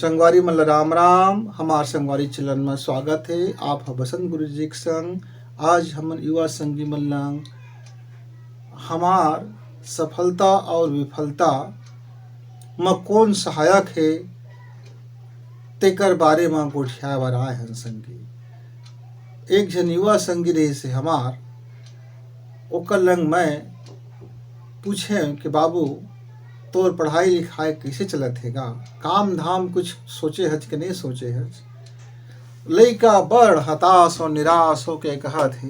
संगवारी मन ल राम राम। हमार संगवारी चलन में स्वागत है। आप बसंत गुरु जी के संग। आज हमन युवा संगी मन लंग हमार सफलता और विफलता में कौन सहायक है तेकर बारे में गोठिया बर आए हैं संगी। एक जन युवा संगी रहे से हमार ओकर लंग मैं पूछे कि बाबू तोर पढ़ाई लिखाई कैसे चलत हैगा, काम धाम कुछ सोचे हज कि नहीं सोचे हज। लइका बड़ हताश और निराश हो के कहत है,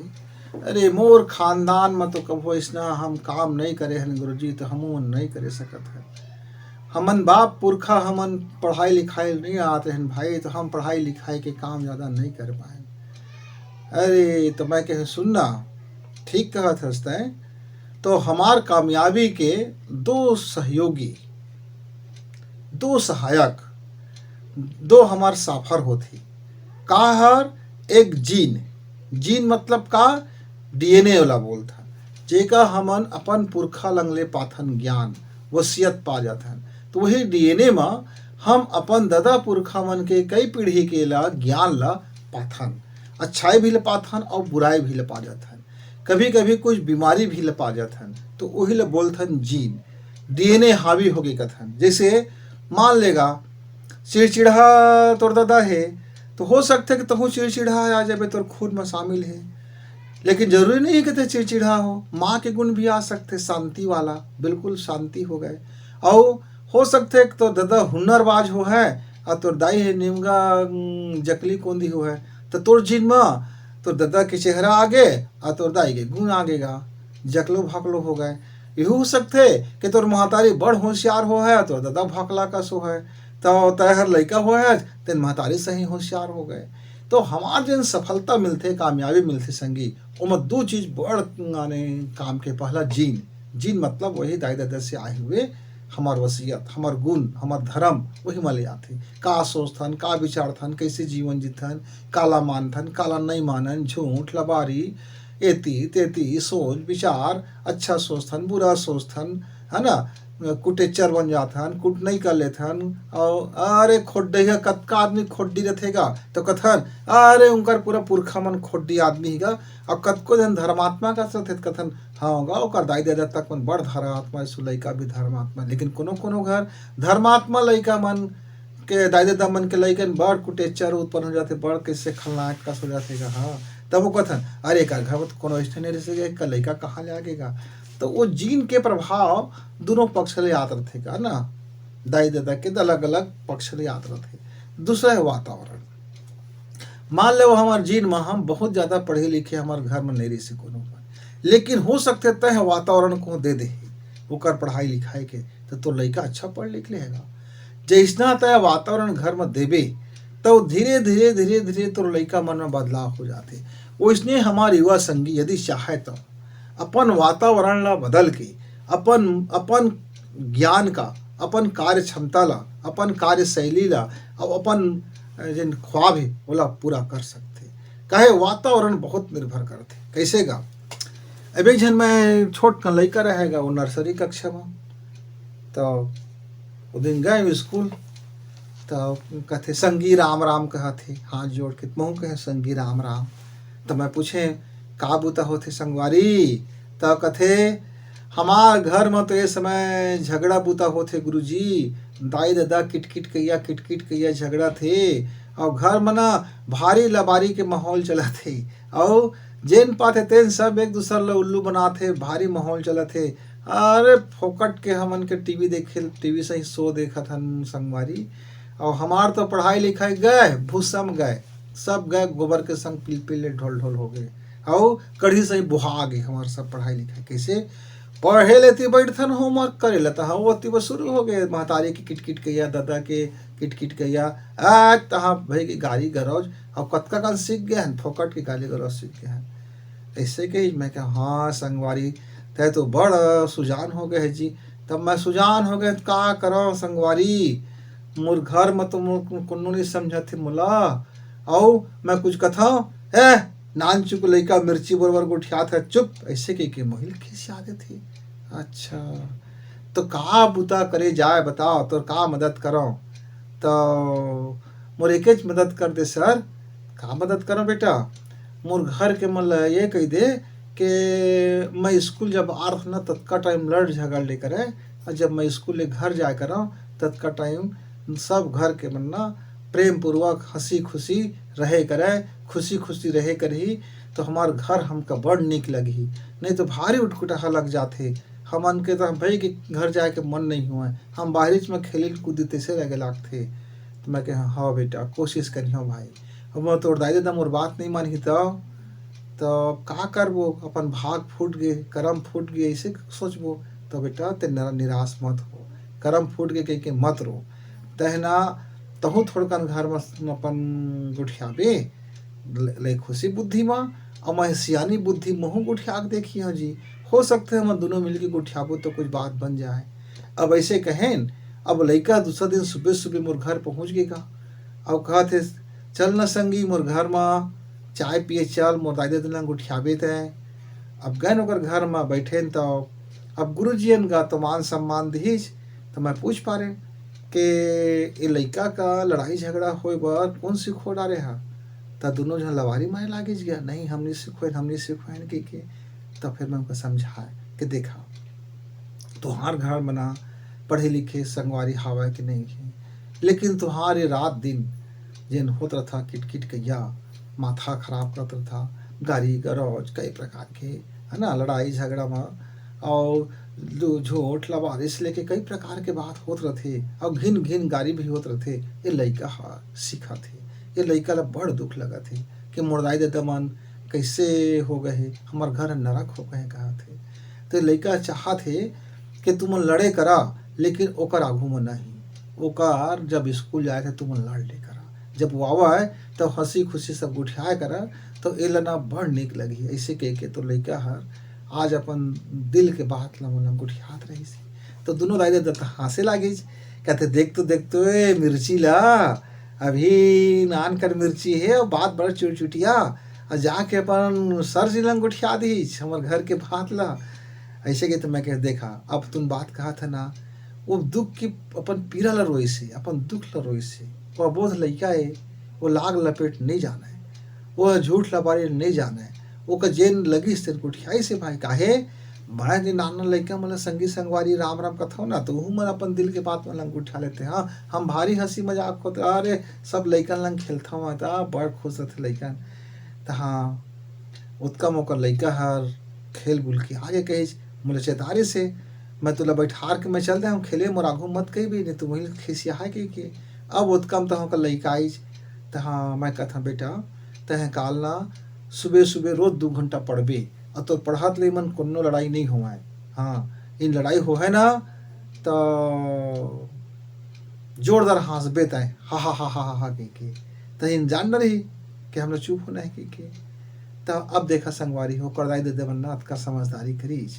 अरे मोर खानदान में तो कबो इसना हम काम नहीं करे हन गुरुजी, तो हम नहीं करे सकत है। हमन बाप पुरखा हमन पढ़ाई लिखाई नहीं आते हैं भाई, तो हम पढ़ाई लिखाई के काम ज़्यादा नहीं कर पाए। अरे तो मैं कहे सुनना, ठीक कहत हंसते। तो हमार कामयाबी के दो सहयोगी, दो सहायक, दो हमार साफर होती। का हर एक जीन मतलब का डीएनए वाला बोलता, जेका हमन अपन पुरखा लंगले पाथन ज्ञान वसियत पा जाथन। तो वही डीएनए में हम अपन दादा पुरखा मन के कई पीढ़ी के ला ज्ञान ला पाथन, अच्छाई भी ला पाथन और बुराई भी ला पा जाथन, कभी कभी कुछ बीमारी भी ला पा जाथन। तो वही ला बोलथन जीन, डीएनए हावी हो गई कथन। जैसे मान लेगा चिड़चिड़ा तोर दादा है, तो हो सकता है कि तहु चिड़चिड़ा आ जाए, तोर खून में शामिल है। लेकिन जरूरी नहीं है कि ते चिड़चिड़ा हो, माँ के गुण भी आ सकते, शांति वाला, बिल्कुल शांति हो गए। और हो सकते है कि तोर दादा हुनरबाज हो है और तोर दाई है निमगा जकली कोंदी हो है, तो तोर जीन में तोर दादा के चेहरा आगे और तोर दाई के गुण आगेगा, जकलो भाकलो हो गए। ये हो सकते कि तोर महतारी बड़ होशियार हो है, तोर दादा भाकला का सो है, तो तहर लड़का हो है तेन महतारी सही होशियार हो गए। तो हमार जन सफलता मिलते, कामयाबी मिलते संगी, उनमें दो चीज बड़ काम के। पहला जीन मतलब वही दाई दादा से आए हुए हमार वसीयत, हमार गुण, हमार धर्म वही मले आथे। का सोचथन, का विचारथन, कैसे जीवन जीथन, काला मानथन, काला नहीं मानन, झूठ लबारी, एती तेती सोच विचार, अच्छा सोचथन, बुरा सोचथन, है ना, कुटेचर बन जाथन, कुट नहीं कर लेथन। और अरे खोड्डी है, कतका आदमी खोड्डी रहेगा तो कथन अरे उनकर पूरा पुरखा मन खोड्डी आदमी हिगा। और कतको जन धर्मात्मा का कथन हाँ होगा ओकर दाई दादा तक मन बड़ धर्मात्मा, सु लइका भी धर्मात्मा। लेकिन कोनो घर धर्मात्मा लइका मन के दाई दादा मन के लइकन बड़ कुटेचर उत्पन्न हो जाते, बड़ कैसे खलनायक का हो जाते। हाँ तब वो कथन अरे का घर में तो कोनो ऐसे नहीं रह का लइका कहाँ ले आगेगा। तो वो जीन के प्रभाव दोनों पक्ष ले आते थे का ना, दाई दादा के अलग अलग पक्ष ले आते थे। दूसरा है वातावरण। मान लो हमारे जीन में हम बहुत ज्यादा पढ़े लिखे हमारे घर में नहीं रही से कोनो, लेकिन हो सकते तय वातावरण को दे ओकर पढ़ाई लिखाई के, तो लड़का अच्छा पढ़ लिख लेगा। जैसना तय वातावरण घर में देबे तो धीरे धीरे धीरे धीरे तो लड़का मन में बदलाव हो जाते। वैसने हमारे युवा संगी यदि चाहे तो अपन वातावरण ला बदल के अपन ज्ञान का, अपन कार्य क्षमता ला, अपन कार्य शैली ला और अपन जिन ख्वाब है बोला पूरा कर सकते। काहे वातावरण बहुत निर्भर करते। कैसे गा अब एक जन मैं छोट लड़का रहेगा, वो नर्सरी कक्षा में, तो वो दिन गए स्कूल, तो कहते संगी राम राम कहते, हाथ जोड़ के महू कहे संगी राम राम। तो मैं पूछे का बुता होते संगवारी, तो कथे हमार घर में तो ये समय झगड़ा बुता होते गुरुजी, दाई दादा किटकिट कहिया झगड़ा थे, और घर में ना भारी लबारी के माहौल चला थे, और जेन पाते तेन सब एक दूसरे ला उल्लू बनाते, भारी माहौल चला थे। अरे फोकट के हमन के टीवी देखे, टीवी से ही शो देखा था संगवारी। और हमार तो पढ़ाई लिखाई गए भूसा में गए, सब गए गोबर के संग पीले ढोल ढोल हो गए, और कढ़ी से ही बुहा गए हमारे सब पढ़ाई लिखाई। कैसे पढ़े लेती बैठथन होमवर्क करे लेता हाँ वो वो शुरू हो गए, महतारी की किटकिट कहिया, दादा के किटकिट कहिया, तहाँ भाई की गाली गरौज, और कतका काल सीख गए हैं, फोकट की गाली गरौज सीख गए हैं। ऐसे कही मैं क्या हाँ संगवारी तय तो बड़ सुजान हो गए है जी। तब मैं सुजान हो गए का करो संगवारी, मोर घर में तो मोर कोनो नहीं समझा थे मोला, और मैं कुछ कथा है नान चुक लइका मिर्ची बरबर गोठिया था चुप, ऐसे के महिल खिसिया थे। अच्छा तो का बुता करे जाए बताओ, तो का मदद करो। तो मोर एकेच मदद कर दे सर। का मदद करो बेटा? मोर घर के मन ल ये कही दे कि मैं स्कूल जब आ रहा ना तत्का टाइम लड़ झगड़ ले करे, और जब मैं स्कूल ले घर जाया करा तत्का टाइम सब घर के मन ना प्रेम पूर्वक हंसी खुशी रहे करे, खुशी खुशी रहे करही तो हमार घर हमका बड़ निक लगी। नहीं तो भारी उटकुटाहा लग जाते हमन के, तो भाई के घर जाए के मन नहीं हुआ, हम बाहरी में खेली कूदी तैसे लगे लागते। तो मैं कह हाँ बेटा कोशिश करियो भाई। अब मैं तोड़ दाई दादा मोर बात नहीं मानी तो का करबो, अपन भाग फूट गए, करम फूट गए ऐसे सोचबो। तो बेटा ते निराश मत हो, करम फूट गए कह के मत रो। तहना तहु थोड़कन घर में अपन गुठियाबे ले खुशी बुद्धि में, और मैं सियानी बुद्धि महू गुठिया के देखी हो जी। हो सकते हैं हम दोनों मिलके गुठियाबो तो कुछ बात बन जाए। अब ऐसे कहें, अब लड़का दूसरा दिन सुबह सुबह मोर घर पहुँच गएगा। अब कहते चल न संगी मोर घर में चाय पिए चल, मोर दादा दिन गुठियाबे ते। अब गए ओकर घर में बैठे तो अब गुरुजियन का तो मान सम्मान दीज। तो मैं पूछ पा रहे कि ये लड़का का लड़ाई झगड़ा होए बर कौन सिखो डारे हा? तो दोनों जन लवारी मारे लागे गया, नहीं हमने सिखवाइन के। तो फिर मैं उनको समझाए कि देखा तुहार घर बना पढ़े लिखे संगवारी हवा कि नहीं है, लेकिन तुम्हारे रात दिन जिन होता था किटकिट कैया माथा खराब करता था, गाड़ी गरौज कई प्रकार के है ना, लड़ाई झगड़ा में और झूठ लवारिश लेके कई प्रकार के बात होत रहे, और घिन घिन गाड़ी भी होत रहे। ये लड़का सीखा थे, ये लड़का ला बड़ दुख लगा थे कि मोरदाई देता मन कैसे हो गए, हमार घर नरक हो गए कहा थे। तो लड़का चाहा थे कि तुम लड़े करा, लेकिन ओकर आगू में नहीं, ओकर जब स्कूल जाए थे तुम लड़ ले करा, जब वो आवा है तब हंसी खुशी सब गुठियाए करा तो ए लना बड़ निक लगी। ऐसे कह के तो लड़का हर आज अपन दिल के बात ला मन गुठियात रही से। तो दोनों दाई दादा हंसे लागे, कहते देख तो ए मिर्ची ला अभी नान कर मिर्ची है और बात बड़ा चुटचुटिया, और जाके अपन सर जिलंग गुठिया दी हमार घर के बात ला। ऐसे के तो मैं कह देखा अब तुम बात कहा था ना, वो दुख की अपन पीड़ा ला रोई से, अपन दुख ला रोई से। वो अबोध लड़का है, वो लाग लपेट नहीं जाना है, वो झूठ लबारी नहीं जाना है, वो का जेन लगी से गुठियाई से भाई काहे बड़ा दिन नाना लड़का मतलब संगी संगवारी राम राम कथा ना, तो मन अपन दिल के बात में लंग उठा लेते। हाँ हम भारी हंसी मजाक होते, अरे सब लड़कन लंग खेलता हुआ था, बड़ खुश रहते लड़कन। तो हाँ उतका मौका लड़का हर खेल बुल के आगे कही मोला चेतारे से मैं तुला बैठार के मैं चल दे हम खेले, मोर आघू मत कही भी नहीं तो वही खिसिया है कि अब उतकम तो का लड़का आई। तो हाँ मैं कहता बेटा तह काल ना सुबह सुबह रोज 2 घंटा पढ़बे, और तो पढ़ात ले मन कोनो लड़ाई नहीं हुआ है। हाँ इन लड़ाई हो है ना तो जोरदार हंसबे तय हा हा हा हा हा के तो इन जान रही कि हम चुप होना है कि तो अब देखा संगवारी हो कर दाई दे बनना का समझदारी करीज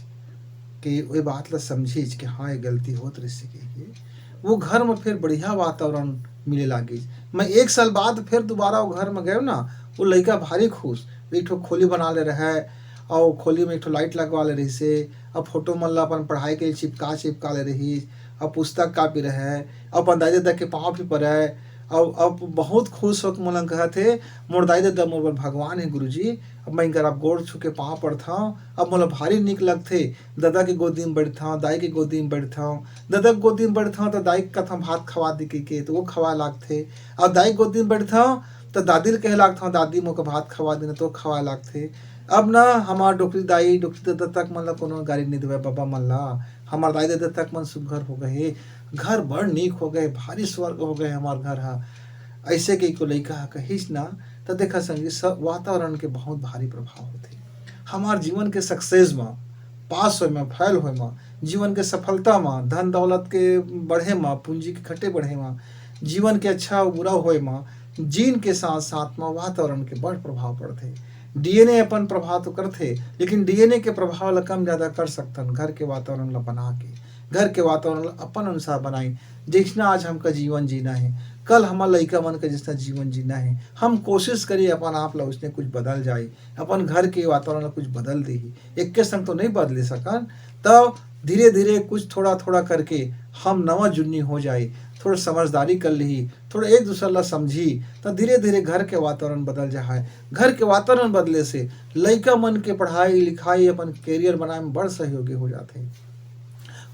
कि वो बात ला समझीज कि हाँ ये गलती होत रही के वो घर में फिर बढ़िया वातावरण मिले लागी। मैं 1 साल बाद फिर दोबारा वो घर में गए ना, वो लड़का भारी खुश, एक ठो खोली बना ले रहा है और खोली में एक ठो लाइट लगवा ले रही से, अब फोटो मन ला अपन पढ़ाई के चिपका ले रही, अब पुस्तक कापी रहे, अब अपन दाई दादा के पाँव भी पड़े, अब बहुत खुश होकर मोला कहते मोर दाई दादा मोर भगवान है गुरुजी, अब मैं इनकर आप गोड़ छू के पाँव पड़ता हूँ, अब मोला भारी निक लगते दादा के गोदी में बैठता हूँ, दाई के गोदी में बैठता हूँ, दादा के गोदी में बैठता हूँ तो दाई का हम भात खवा दी के तो वो खवा लागते, और दाई गोदी में बैठता हूँ तो दादी कहे लागता हूँ दादी मोके भात खवा देना तो खवा लागते। अब ना हमार डोकरी दाई डोकरी दादा तक मतलब कोनो गाड़ी नहीं देवे बाबा मन ला, हमार दाई दादा तक मन सुघर हो गए, घर बड़ नीक हो गए, भारी स्वर्ग हो गए हमार घर हा। ऐसे के को लड़का कहीच ना तो देखा संगी सब वातावरण के बहुत भारी प्रभाव होते हमार जीवन के सक्सेस में, पास हो में, फैल हो में, जीवन के सफलता में, धन दौलत के बढ़े में, पूंजी के खटे बढ़े में, जीवन के अच्छा बुरा होए में, जीन के साथ साथ में वातावरण के बड़ प्रभाव पड़ते। डीएनए अपन प्रभाव तो करते, लेकिन डीएनए के प्रभाव ला कम ज्यादा कर सकतन घर के वातावरण ला बना के, घर के वातावरण अपन अनुसार बनाई। जितना आज हमका जीवन जीना है, कल हमार लड़का मन का जितना जीवन जीना है, हम कोशिश करिए अपन आप ला उसने कुछ बदल जाए, अपन घर के वातावरण ला कुछ बदल दे। एक के संग तो नहीं बदले सकन, तब धीरे धीरे कुछ थोड़ा थोड़ा करके हम नवा जुन्नी हो जाए, थोड़ा समझदारी कर ली, थोड़ा एक दूसरे ला समझी, तो धीरे धीरे घर के वातावरण बदल जाए। घर के वातावरण बदले से लइका मन के पढ़ाई लिखाई अपन कैरियर बनाए में बड़ सहयोगी हो जाते हैं।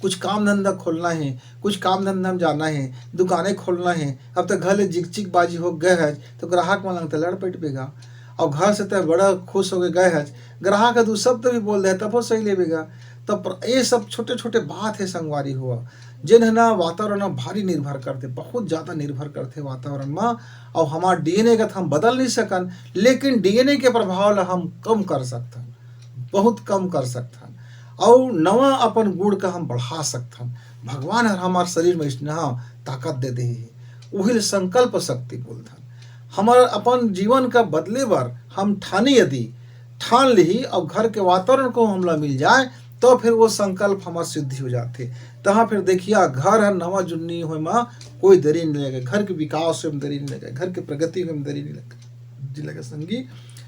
कुछ काम धंधा खोलना है, कुछ काम धंधा में जाना है, दुकानें खोलना है। अब तक घर ले जिक बाजी हो गए है तो ग्राहक मन लगता लड़ पेट बेगा, और घर से तो बड़ा खुश हो गए है, ग्राहक दू शब्द भी बोल दे तब सही लेगा। तब ये सब छोटे छोटे बात है संगवारी हुआ, जिन है ना वातावरण में भारी निर्भर करते, बहुत ज़्यादा निर्भर करते वातावरण में। और हमारा डीएनए का हम बदल नहीं सकन, लेकिन डीएनए के प्रभाव ला हम कम कर सकते, बहुत कम कर सकते, और नवा अपन गुण का हम बढ़ा सकते। भगवान हमार शरीर में स्नेह ताकत दे दे, वही संकल्प शक्ति बोलते। हमार अपन जीवन का बदले बर हम ठानी यदि ठान ली और घर के वातावरण को हमला मिल जाए तो फिर वो संकल्प हमार सिद्धि हो जाते। तहाँ फिर देखिए घर है नवा जुन्नी हो में कोई देरी नहीं लगे, घर के विकास में देरी नहीं लगे, घर के प्रगति में देरी नहीं लगे संगी,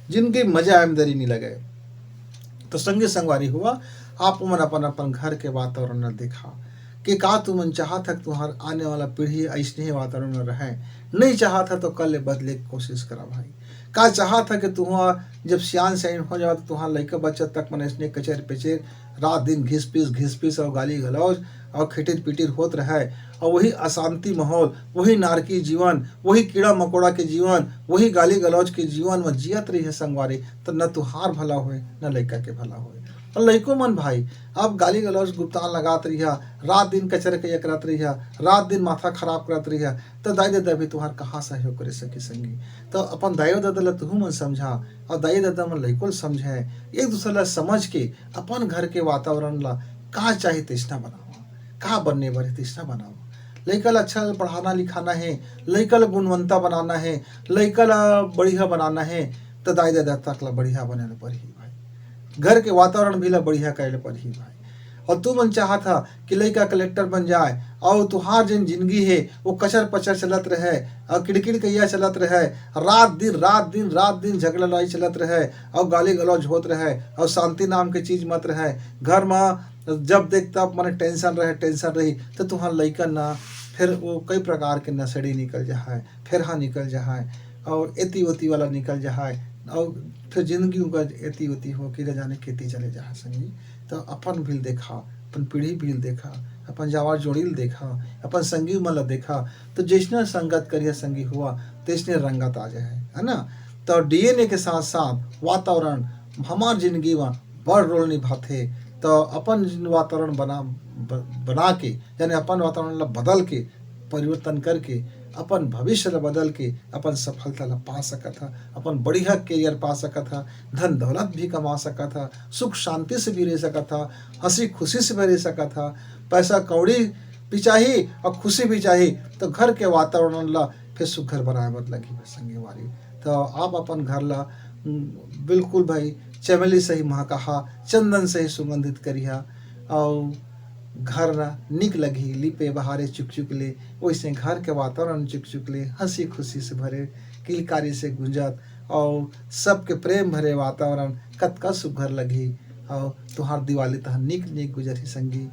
जिनकी मजा में देरी नहीं लगे। तो संगी संगवारी हुआ आप मन अपन अपन घर के वातावरण में देखा कि का तुमन चाहत है तुम्हार आने वाला पीढ़ी ऐसने ही वातावरण में रहे, नहीं चाहत है तो कल बदले की कोशिश करा भाई। का चाहत है कि तुम्हारा जब सियान सैन हो जाओ तो तुम्हारा लड़का बच्चा तक मन ऐसने कचर पिचर रात दिन घिस पीस और गाली गलौज और खिटिर पिटिर होत रहे, और वही अशांति माहौल, वही नारकी जीवन, वही कीड़ा मकोड़ा के जीवन, वही गाली गलौज के जीवन में जियत रही है संगवारी, तो न तुहार भला होए न लड़का के भला होए। और लइको मन भाई अब गाली गलौज गुप्तान लगात रही है, रात दिन कचर के करत रही है, रात दिन माथा खराब करत रही है, तो दाई दादा भी तुहार कहाँ सहयोग करे सके संगी। तो अपन दाई दादा ला तुहू मन समझा और दाई दादा मन लइको समझे, एक दूसरे ला समझ के अपन घर के वातावरण ला का चाहे तृष्णा बनावा, का बनने वाले तृष्णा बनावा। लइका ला अच्छा पढ़ाना लिखाना है, लइका ला गुणवंता बनाना है, लइका ला बढ़िया बनाना है, तो दाई दादा तक ला बढ़िया बने ला पड़ी भाई, घर के वातावरण भी ला बढ़िया करे पड़ी भाई। और तू मन चाहा था कि लड़का कलेक्टर बन जाए और तुहार जिन जिंदगी है वो कचर पचर चलत रहे और किड़किड़ कैया चलत रहे, रात दिन झगड़ा लड़ाई चलत रहे और गाली गलौज होत रहे और शांति नाम के चीज मत रहे घर में, जब देख तब मन टेंशन रही, तो तुहार लड़का ना फिर वो कई प्रकार के नशेड़ी निकल जाए, फिर हाँ निकल जाए और एती ओती वाला निकल जाए, और फिर जिंदगी का एती ओती हो कि जाने खेती चले जा संगी। तो अपन भी देखा, अपन पीढ़ी भी देखा, अपन जावार जोड़ील देखा, अपन संगी मतलब देखा, तो जैसने संगत करिए संगी हुआ तैसने रंगत आ जाए, है ना। तो डीएनए के साथ साथ वातावरण हमार जिंदगी में बड़ रोल निभाते। तो अपन वातावरण बना के यानी अपन वातावरण ला बदल के परिवर्तन करके अपन भविष्य ला बदल के अपन सफलता ला पा सकत था, अपन बढ़िया कैरियर पा सकत था, धन दौलत भी कमा सकत था, सुख शांति से भी रह सकत था, हंसी खुशी से भी रह सकत था, पैसा कौड़ी भी चाहिए और खुशी भी चाहिए, तो घर के वातावरण ला फिर सुघर बनाए बद लगी संगी वाली। तो आप अपन घर ला बिल्कुल भाई चमेली से ही महकहा, चंदन से ही सुगंधित करिया, और घर निक लगी लिपे बहारे चुक ले, वैसे घर के वातावरण चुक ले हंसी खुशी से भरे किलकारी से गुंजत और सबके प्रेम भरे वातावरण कतका सुघर लगी, और तुहार दिवाली तह निक गुजरी संगी।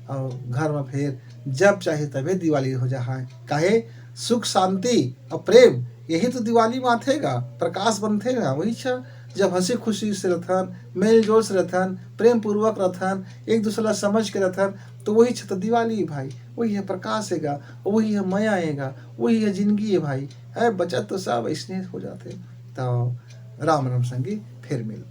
और घर में फिर जब चाहे तबे दिवाली हो जाए, काहे सुख शांति और प्रेम यही तो दिवाली में आथेगा, प्रकाश बनते ना, वही छा जब हंसी खुशी से रहथन, मेल जोल से रहथन, प्रेम पूर्वक रहथन, एक दूसरे ला समझ के रहथन, तो वही छत दिवाली भाई, वही है प्रकाश हैगा, वही है मया आएगा, वही है जिंदगी है भाई, है बचत तो सब ऐसने हो जाते। तो राम राम संगी फिर मिल।